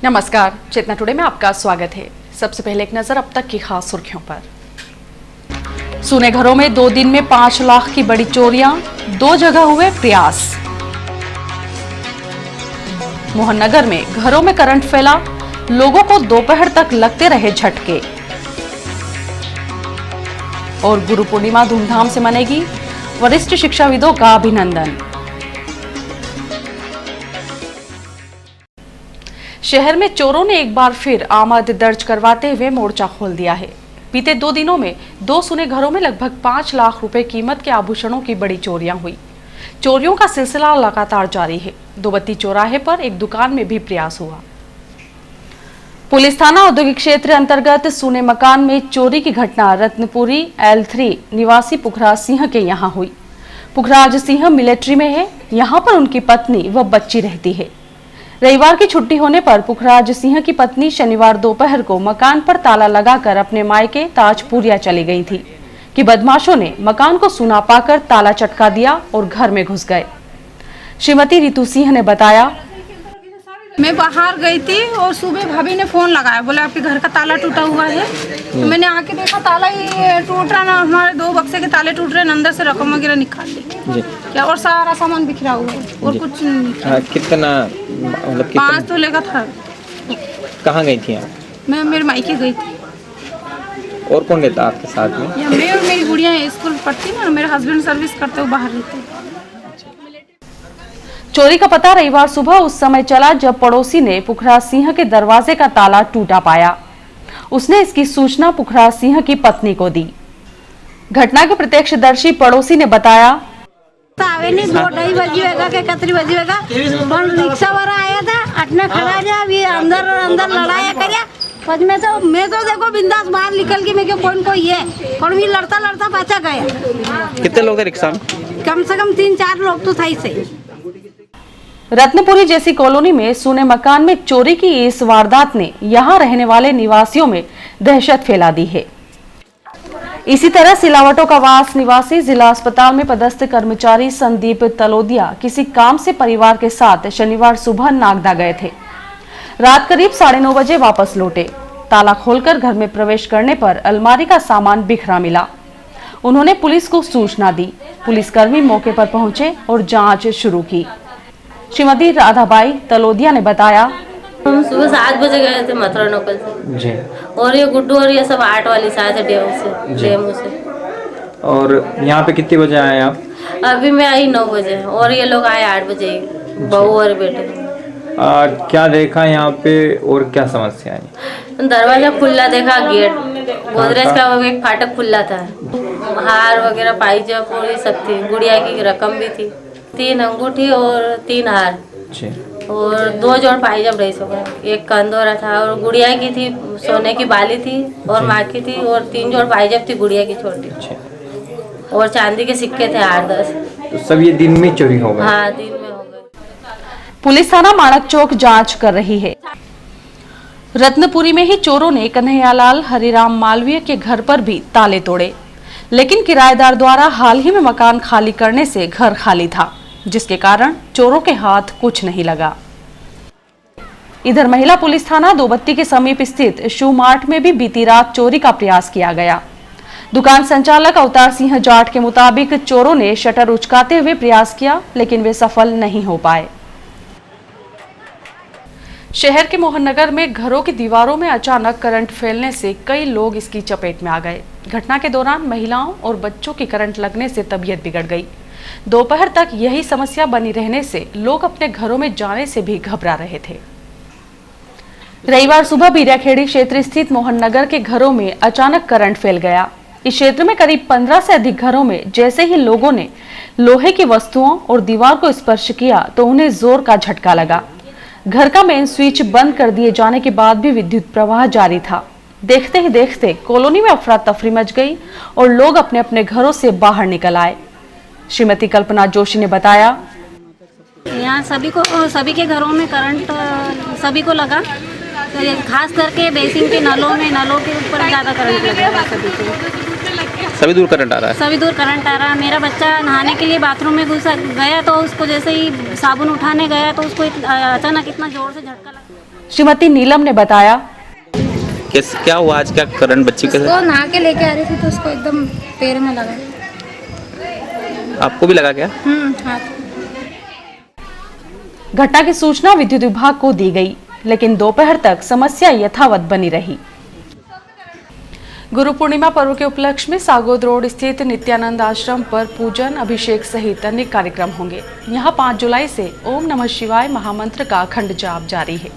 नमस्कार, चेतना टुडे में आपका स्वागत है। सबसे पहले एक नजर अब तक की खास सुर्खियों पर। सुने घरों में 2 दिन में 5 लाख की बड़ी चोरियां, 2 जगह हुए प्रयास। मोहननगर में घरों में करंट फैला, लोगों को दोपहर तक लगते रहे झटके। और गुरु पूर्णिमा धूमधाम से मनेगी, वरिष्ठ शिक्षाविदों का अभिनंदन। शहर में चोरों ने एक बार फिर आमद दर्ज करवाते हुए मोर्चा खोल दिया है। बीते 2 दिनों में 2 सुने घरों में लगभग 5 लाख रुपए कीमत के आभूषणों की बड़ी चोरियां हुई। चोरियों का सिलसिला लगातार जारी है। दोबत्ती चौराहे पर एक दुकान में भी प्रयास हुआ। पुलिस थाना औद्योगिक क्षेत्र अंतर्गत सुने मकान में चोरी की घटना रत्नपुरी L3 निवासी पुखराज सिंह के यहाँ हुई। पुखराज सिंह मिलिट्री में है। यहाँ पर उनकी पत्नी व बच्ची रहती है। रविवार की छुट्टी होने पर पुखराज सिंह की पत्नी शनिवार दोपहर को मकान पर ताला लगाकर अपने मायके ताजपुरिया चली गई थी कि बदमाशों ने मकान को सूना पाकर ताला चटका दिया और घर में घुस गए। श्रीमती रितु सिंह ने बताया, मैं बाहर गई थी और सुबह भाभी ने फोन लगाया, बोले आपके घर का ताला टूटा हुआ है। तो मैंने आके देखा ताला ही टूट रहा ना, हमारे 2 बक्से के ताले टूट रहे हैं, अंदर से रकम वगैरह निकाल ली क्या, और सारा सामान बिखरा हुआ है और कुछ नहीं। कितना मतलब 5 तोले का था। कहाँ गई थी आप? मैं मेरे मायके गई थी। और कौन रहता आपके साथ में? या मैं और मेरी गुड़िया स्कूल पढ़ती ना, मेरे हस्बैंड सर्विस करते हुए बाहर रहते। चोरी का पता रविवार सुबह उस समय चला जब पड़ोसी ने पुखराज सिंह के दरवाजे का ताला टूटा पाया। उसने इसकी सूचना पुखराज सिंह की पत्नी को दी। घटना के प्रत्यक्षदर्शी पड़ोसी ने बताया, नहीं 2-2:30 बजे के कतरी बजे पण रिक्शा वाला आया था, अटने खड़ा जा भी अंदर लड़ाया करया। पद में तो मैं तो देखो बिंदास बाहर निकल के मैं कौन कोई है, और भी लड़ता पाचा गया। कितने लोग थे रिक्शा में? कम से कम 3-4 लोग तो था ही सही। रत्नपुरी जैसी कॉलोनी में सुने मकान में चोरी की इस वारदात ने यहां रहने वाले निवासियों में दहशत फैला दी है। इसी तरह सिलावटों का वास निवासी जिला अस्पताल में पदस्थ कर्मचारी संदीप तलोदिया किसी काम से परिवार के साथ शनिवार सुबह नागदा गए थे। रात करीब 9:30 बजे वापस लौटे। ताला खोलकर घर में प्रवेश करने पर अलमारी का सामान बिखरा मिला। उन्होंने पुलिस को सूचना दी। पुलिसकर्मी मौके पर पहुंचे और जांच शुरू की। श्रीमती राधाबाई तलोदिया ने बताया, हम सुबह 7 बजे गए थे मथुरा नोकल से जी। और ये गुड्डू और ये सब 8 वाली से आए थे डेमू से। और यहाँ पे कितने बजे आए आप? अभी मैं आई 9 बजे और ये लोग आए 8 बजे, बहू और बेटे। क्या देखा यहाँ पे और क्या समस्या है? दरवाजा खुला देखा, गेट गोदरेज का एक फाटक खुला था, हार वगैरह पाइजा पूरी सब थी, गुड़िया की रकम भी थी, 3 अंगूठी और 3 हार और 2 जोड़ पायजम रही सो, एक कंदोरा था और गुड़िया की थी, सोने की बाली थी और माँ की थी और 3 जोड़ पायजम थी गुड़िया की छोटी, और चांदी के सिक्के थे 8-10। तो सब ये दिन में चोरी हो गए? हाँ, दिन में हो गए। पुलिस थाना माणक चौक जांच कर रही है। रत्नपुरी में ही चोरों ने कन्हैयालाल हरिराम मालवीय के घर पर भी ताले तोड़े, लेकिन किराएदार द्वारा हाल ही में मकान खाली करने से घर खाली था, जिसके कारण चोरों के हाथ कुछ नहीं लगा। इधर महिला पुलिस थाना दोबत्ती के समीप स्थित शू मार्ट में भी बीती रात चोरी का प्रयास किया गया। दुकान संचालक अवतार सिंह जाट के मुताबिक चोरों ने शटर उचकाते हुए प्रयास किया, लेकिन वे सफल नहीं हो पाए। शहर के मोहननगर में घरों की दीवारों में अचानक करंट फैलने से कई लोग इसकी चपेट में आ गए। घटना के दौरान महिलाओं और बच्चों की करंट लगने से तबीयत बिगड़ गई। दोपहर तक यही समस्या बनी रहने से लोग अपने घरों में जाने से भी घबरा रहे थे। रविवार सुबह बीराखेड़ी क्षेत्र स्थित मोहननगर के घरों में अचानक करंट फैल गया। इस क्षेत्र में करीब 15 से अधिक घरों में जैसे ही लोगों ने लोहे की वस्तुओं और दीवार को स्पर्श किया तो उन्हें जोर का झटका लगा। घर का मेन स्विच बंद कर दिए जाने के बाद भी विद्युत प्रवाह जारी था। देखते ही देखते कॉलोनी में अफरा तफरी मच गई और लोग अपने अपने घरों से बाहर निकल आए। श्रीमती कल्पना जोशी ने बताया, यहाँ सभी के घरों में करंट सभी को लगा, खास करके बेसिन के नलों के ऊपर ज़्यादा करंट लगा सभी को। सभी दूर करंट आ रहा है? सभी दूर करंट आ रहा है। मेरा बच्चा नहाने के लिए बाथरूम में गया तो उसको जैसे ही साबुन उठाने गया तो उसको अचानक इतना जोर से झटका लगा। श्रीमती नीलम ने बताया, क्या हुआ आज, क्या करंट बच्ची के उसको नहा के लेके आ रही थी तो उसको एकदम पैर में लगा। आपको भी लगा क्या? हाथ। घटना की सूचना विद्युत विभाग को दी गई, लेकिन दोपहर तक समस्या यथावत बनी रही। गुरु पूर्णिमा पर्व के उपलक्ष्य में सागोद रोड स्थित नित्यानंद आश्रम पर पूजन, अभिषेक सहित अनेक कार्यक्रम होंगे। यहां 5 जुलाई से ओम नमः शिवाय महामंत्र का अखंड जाप जारी है।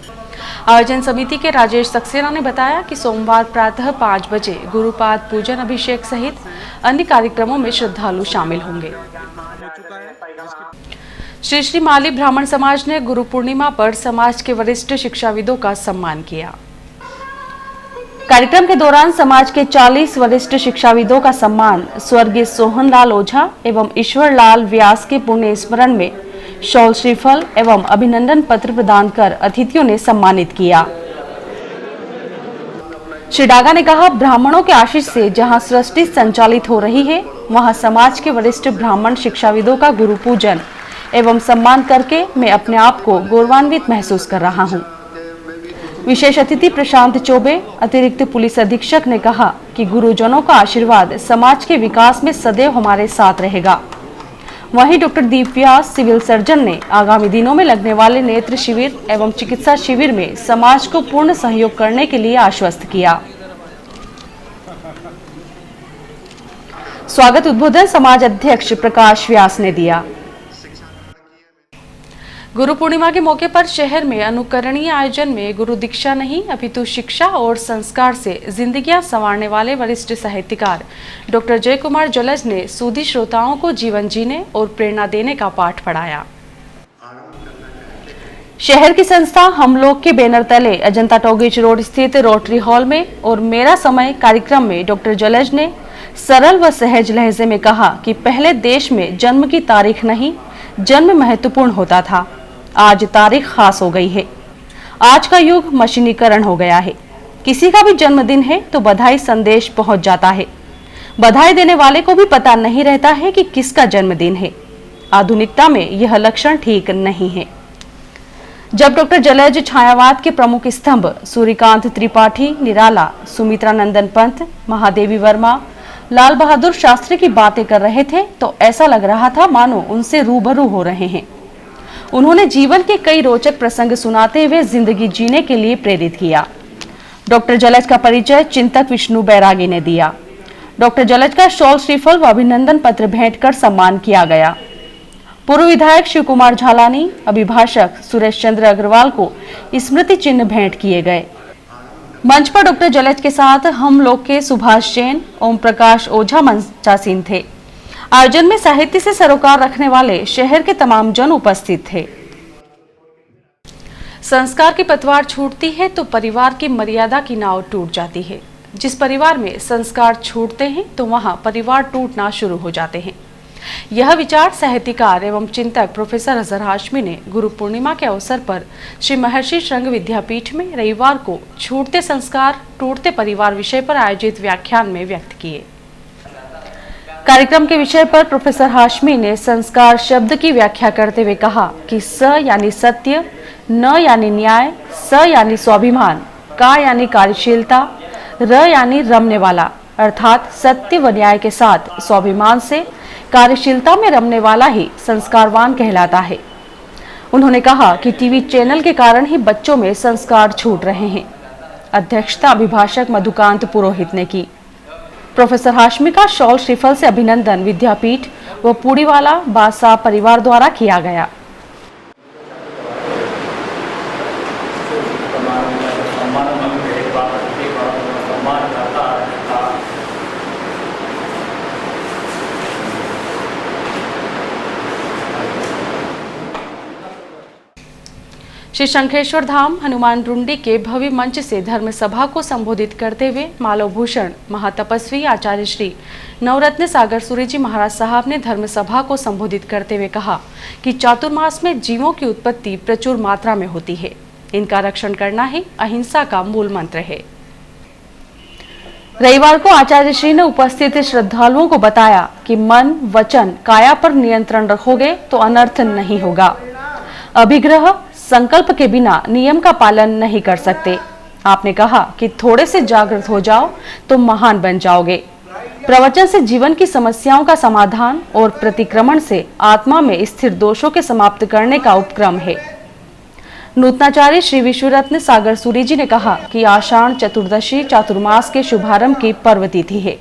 आयोजन समिति के राजेश सक्सेना ने बताया कि सोमवार प्रातः 5 बजे गुरुपाद पूजन, अभिषेक सहित अन्य कार्यक्रमों में श्रद्धालु शामिल होंगे। श्री श्री माली ब्राह्मण समाज ने गुरु पूर्णिमा पर समाज के वरिष्ठ शिक्षाविदों का सम्मान किया। कार्यक्रम के दौरान समाज के 40 वरिष्ठ शिक्षाविदों का सम्मान स्वर्गीय सोहन लाल ओझा एवं ईश्वर लाल व्यास के पुण्य स्मरण में शॉल, श्रीफल एवं अभिनंदन पत्र प्रदान कर अतिथियों ने सम्मानित किया। श्री डागा ने कहा, ब्राह्मणों के आशीष से जहां सृष्टि संचालित हो रही है, वहां समाज के वरिष्ठ ब्राह्मण शिक्षाविदों का गुरु पूजन एवं सम्मान करके मैं अपने आप को गौरवान्वित महसूस कर रहा हूं। विशेष अतिथि प्रशांत चौबे, अतिरिक्त पुलिस अधीक्षक ने कहा कि गुरुजनों का आशीर्वाद समाज के विकास में सदैव हमारे साथ रहेगा। वहीं डॉक्टर दीप व्यास, सिविल सर्जन ने आगामी दिनों में लगने वाले नेत्र शिविर एवं चिकित्सा शिविर में समाज को पूर्ण सहयोग करने के लिए आश्वस्त किया। स्वागत उद्बोधन समाज अध्यक्ष प्रकाश व्यास ने दिया। गुरु पूर्णिमा के मौके पर शहर में अनुकरणीय आयोजन में गुरु दीक्षा नहीं अपितु शिक्षा और संस्कार से जिंदगियां संवारने वाले वरिष्ठ साहित्यकार डॉक्टर जय कुमार जलज ने सूदी श्रोताओं को जीवन जीने और प्रेरणा देने का पाठ पढ़ाया। शहर की संस्था हम लोग के बैनर तले अजंता टॉकीज रोड स्थित रोटरी हॉल में और मेरा समय कार्यक्रम में डॉक्टर जलज ने सरल व सहज लहजे में कहा कि पहले देश में जन्म की तारीख नहीं, जन्म महत्वपूर्ण होता था। आज तारीख खास हो गई है। आज का युग मशीनीकरण हो गया है। किसी का भी जन्मदिन है तो बधाई संदेश पहुंच जाता है। बधाई देने वाले को भी पता नहीं रहता है कि किसका जन्मदिन है। आधुनिकता में यह लक्षण ठीक नहीं है। जब डॉक्टर जलज छायावाद के प्रमुख स्तंभ सूर्यकांत त्रिपाठी निराला, सुमित्रा नंदन पंत, महादेवी वर्मा, लाल बहादुर शास्त्री की बातें कर रहे थे तो ऐसा लग रहा था मानो उनसे रूबरू हो रहे हैं। उन्होंने जीवन के कई रोचक प्रसंग सुनाते हुए जिंदगी जीने के लिए प्रेरित किया। डॉक्टर जलज का परिचय चिंतक विष्णु बैरागी ने दिया। डॉक्टर जलज का शॉल, श्रीफल व अभिनंदन पत्र भेंट कर सम्मान किया गया। पूर्व विधायक शिव कुमार झालानी, अभिभाषक सुरेश चंद्र अग्रवाल को स्मृति चिन्ह भेंट किए गए। मंच पर डॉक्टर जलज के साथ हम लोग के सुभाष जैन, ओम प्रकाश ओझा मंचासीन थे। आयोजन में साहित्य से सरोकार रखने वाले शहर के तमाम जन उपस्थित थे। संस्कार की पतवार छूटती है तो परिवार की मर्यादा की नाव टूट जाती है। जिस परिवार में संस्कार छूटते हैं तो वहां परिवार टूटना शुरू हो जाते हैं। यह विचार साहित्यकार एवं चिंतक प्रोफेसर अजहर हाशमी ने गुरु पूर्णिमा के अवसर पर श्री महर्षि श्रृंग विद्यापीठ में रविवार को छूटते संस्कार टूटते परिवार विषय पर आयोजित व्याख्यान में व्यक्त किए। कार्यक्रम के विषय पर प्रोफेसर हाशमी ने संस्कार शब्द की व्याख्या करते हुए कहा कि स यानी सत्य, न यानी न्याय, स यानी स्वाभिमान, का यानी कार्यशीलता, र यानी रमने वाला, अर्थात सत्य व न्याय के साथ स्वाभिमान से कार्यशीलता में रमने वाला ही संस्कारवान कहलाता है। उन्होंने कहा कि टीवी चैनल के कारण ही बच्चों में संस्कार छूट रहे हैं। अध्यक्षता अभिभाषक मधुकांत पुरोहित ने की। प्रोफेसर हाशमी का शॉल, श्रीफल से अभिनंदन विद्यापीठ व पूड़ीवाला बादशाह परिवार द्वारा किया गया। श्री शंखेश्वर धाम हनुमान रुंडी के भव्य मंच से धर्म सभा को संबोधित करते हुए मालवभूषण महातपस्वी आचार्य श्री नवरत्न सागर सूरी जी महाराज साहब ने धर्म सभा को संबोधित करते हुए कहा कि चातुर्मास में जीवों की उत्पत्ति प्रचुर मात्रा में होती है। इनका रक्षण करना ही अहिंसा का मूल मंत्र है। रविवार को आचार्य श्री ने उपस्थित श्रद्धालुओं को बताया कि मन, वचन, काया पर नियंत्रण रखोगे तो अनर्थ नहीं होगा। अभिग्रह, संकल्प के बिना नियम का पालन नहीं कर सकते। आपने कहा कि थोड़े से जागृत हो जाओ तो महान बन जाओगे। प्रवचन से जीवन की समस्याओं का समाधान और प्रतिक्रमण से आत्मा में स्थिर दोषों के समाप्त करने का उपक्रम है। नूतनाचार्य श्री विश्वरत्न सागर सूरी जी ने कहा कि आषाढ़ चतुर्दशी चातुर्मास के शुभारंभ की पर्व तिथि है।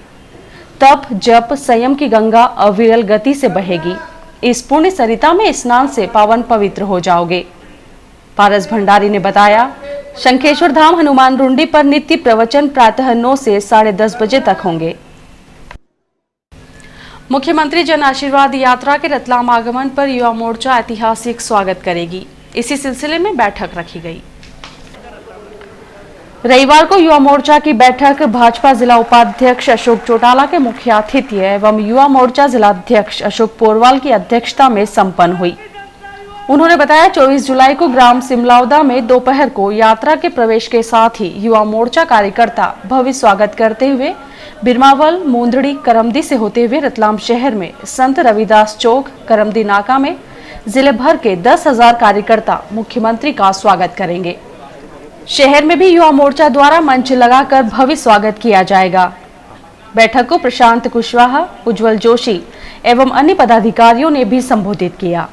तप जप संयम की गंगा अविरल गति से बहेगी। इस पुण्य सरिता में स्नान से पावन पवित्र हो जाओगे। पारस भंडारी ने बताया, शंखेश्वर धाम हनुमान रुंडी पर नित्य प्रवचन प्रातः 9 से 10:30 बजे तक होंगे। मुख्यमंत्री जन आशीर्वाद यात्रा के रतलाम आगमन पर युवा मोर्चा ऐतिहासिक स्वागत करेगी। इसी सिलसिले में बैठक रखी गई। रविवार को युवा मोर्चा की बैठक भाजपा जिला उपाध्यक्ष अशोक चौटाला के मुख्य आतिथ्य एवं युवा मोर्चा जिलाध्यक्ष अशोक पोरवाल की अध्यक्षता में संपन्न हुई। उन्होंने बताया, 24 जुलाई को ग्राम सिमलावदा में दोपहर को यात्रा के प्रवेश के साथ ही युवा मोर्चा कार्यकर्ता भव्य स्वागत करते हुए बिरमावल, मुंदड़ी, करमदी से होते हुए रतलाम शहर में संत रविदास चौक, करमदी नाका में जिले भर के 10,000 कार्यकर्ता मुख्यमंत्री का स्वागत करेंगे। शहर में भी युवा मोर्चा द्वारा मंच लगाकर भव्य स्वागत किया जाएगा। बैठक को प्रशांत कुशवाहा, उज्जवल जोशी एवं अन्य पदाधिकारियों ने भी संबोधित किया।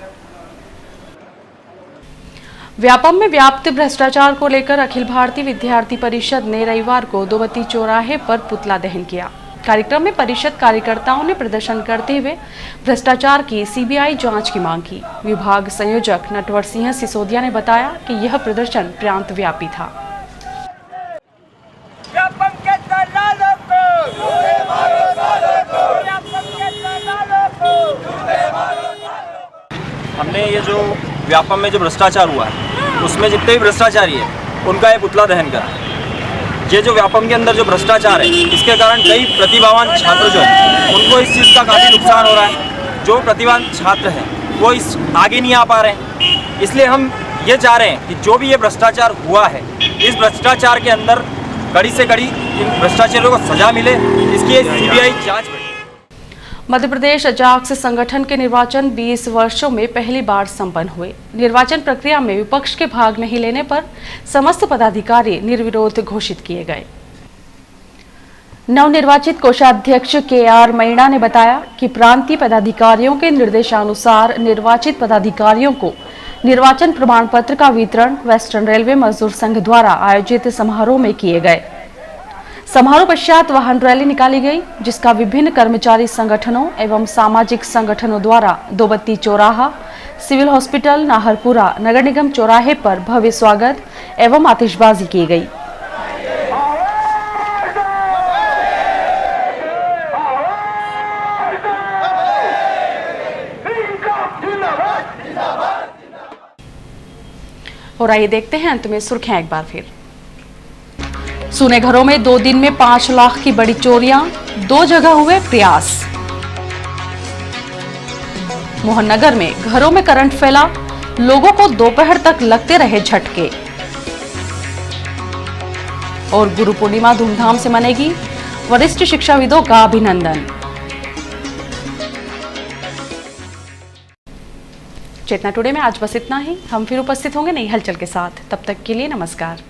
व्यापम में व्याप्त भ्रष्टाचार को लेकर अखिल भारतीय विद्यार्थी परिषद ने रविवार को दोबत्ती चौराहे पर पुतला दहन किया। कार्यक्रम में परिषद कार्यकर्ताओं ने प्रदर्शन करते हुए भ्रष्टाचार की सीबीआई जांच की मांग की। विभाग संयोजक नटवर सिंह सिसोदिया ने बताया कि यह प्रदर्शन प्रांत व्यापी था। हमने ये जो व्यापम में जो भ्रष्टाचार हुआ है उसमें जितने भी भ्रष्टाचारी है उनका ये पुतला दहन करा। ये जो व्यापम के अंदर जो भ्रष्टाचार है इसके कारण कई प्रतिभावान छात्र जो है उनको इस चीज़ का काफ़ी नुकसान हो रहा है। जो प्रतिभावान छात्र हैं वो इस आगे नहीं आ पा रहे हैं। इसलिए हम ये चाह रहे हैं कि जो भी ये भ्रष्टाचार हुआ है इस भ्रष्टाचार के अंदर कड़ी से कड़ी इन भ्रष्टाचारियों को सजा मिले, इसकी सीबीआई जाँच। मध्य प्रदेश अजाक्स संगठन के निर्वाचन 20 वर्षों में पहली बार संपन्न हुए। निर्वाचन प्रक्रिया में विपक्ष के भाग नहीं लेने पर समस्त पदाधिकारी निर्विरोध घोषित किए गए। नवनिर्वाचित कोषाध्यक्ष KR मीणा ने बताया कि प्रांतीय पदाधिकारियों के निर्देशानुसार निर्वाचित पदाधिकारियों को निर्वाचन प्रमाण पत्र का वितरण वेस्टर्न रेलवे मजदूर संघ द्वारा आयोजित समारोह में किए गए। समारोह पश्चात वाहन रैली निकाली गई, जिसका विभिन्न कर्मचारी संगठनों एवं सामाजिक संगठनों द्वारा दोबत्ती चौराहा, सिविल हॉस्पिटल, नाहरपुरा, नगर निगम चौराहे पर भव्य स्वागत एवं आतिशबाजी की गई। और आइए देखते हैं अंत में सुर्खियां एक बार फिर। सुने घरों में 2 दिन में 5 लाख की बड़ी चोरियां, 2 जगह हुए प्रयास। मोहननगर में घरों में करंट फैला, लोगों को दोपहर तक लगते रहे झटके। और गुरु पूर्णिमा धूमधाम से मनेगी, वरिष्ठ शिक्षाविदों का अभिनंदन। चेतना टुडे में आज बस इतना ही। हम फिर उपस्थित होंगे नई हलचल के साथ। तब तक के लिए नमस्कार।